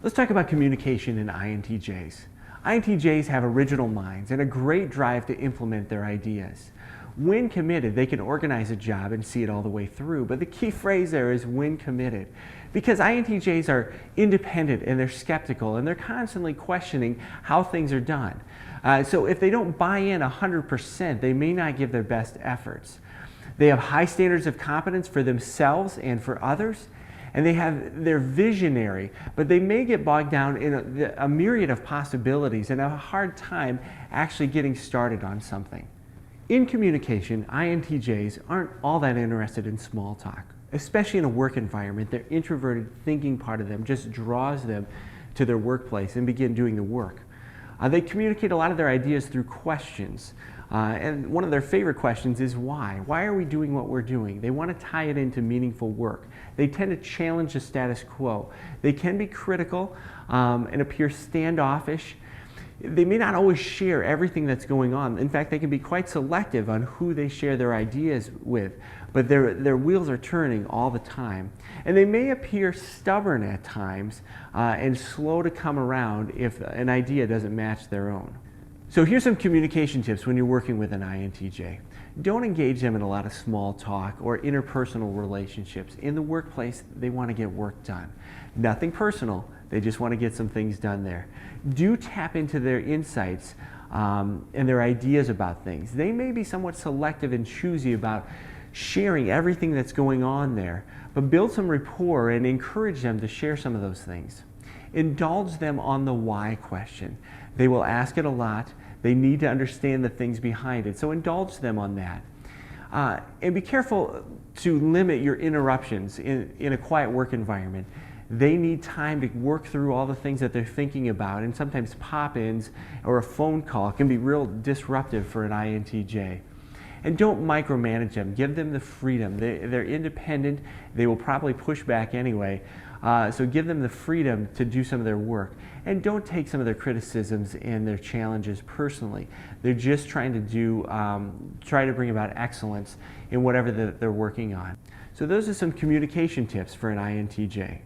Let's talk about communication in INTJs. INTJs have original minds and a great drive to implement their ideas. When committed, they can organize a job and see it all the way through, but the key phrase there is when committed. Because INTJs are independent and they're skeptical and they're constantly questioning how things are done. So if they don't buy in 100%, they may not give their best efforts. They have high standards of competence for themselves and for others, and they're visionary, but they may get bogged down in a myriad of possibilities and have a hard time actually getting started on something. In communication, INTJs aren't all that interested in small talk, especially in a work environment. Their introverted thinking part of them just draws them to their workplace and begin doing the work. They communicate a lot of their ideas through questions. And one of their favorite questions is why? Why are we doing what we're doing? They want to tie it into meaningful work. They tend to challenge the status quo. They can be critical and appear standoffish. They may not always share everything that's going on. In fact, they can be quite selective on who they share their ideas with, but their wheels are turning all the time. And they may appear stubborn at times and slow to come around if an idea doesn't match their own. So here's some communication tips when you're working with an INTJ. Don't engage them in a lot of small talk or interpersonal relationships. In the workplace, they want to get work done. Nothing personal, they just want to get some things done there. Do tap into their insights and their ideas about things. They may be somewhat selective and choosy about sharing everything that's going on there, but build some rapport and encourage them to share some of those things. Indulge them on the why question. They will ask it a lot. They need to understand the things behind it, so indulge them on that. And be careful to limit your interruptions in a quiet work environment. They need time to work through all the things that they're thinking about, and sometimes pop-ins or a phone call can be real disruptive for an INTJ. And don't micromanage them. Give them the freedom. They're independent. They will probably push back anyway. So give them the freedom to do some of their work. And don't take some of their criticisms and their challenges personally. They're just trying to try to bring about excellence in whatever they're working on. So those are some communication tips for an INTJ.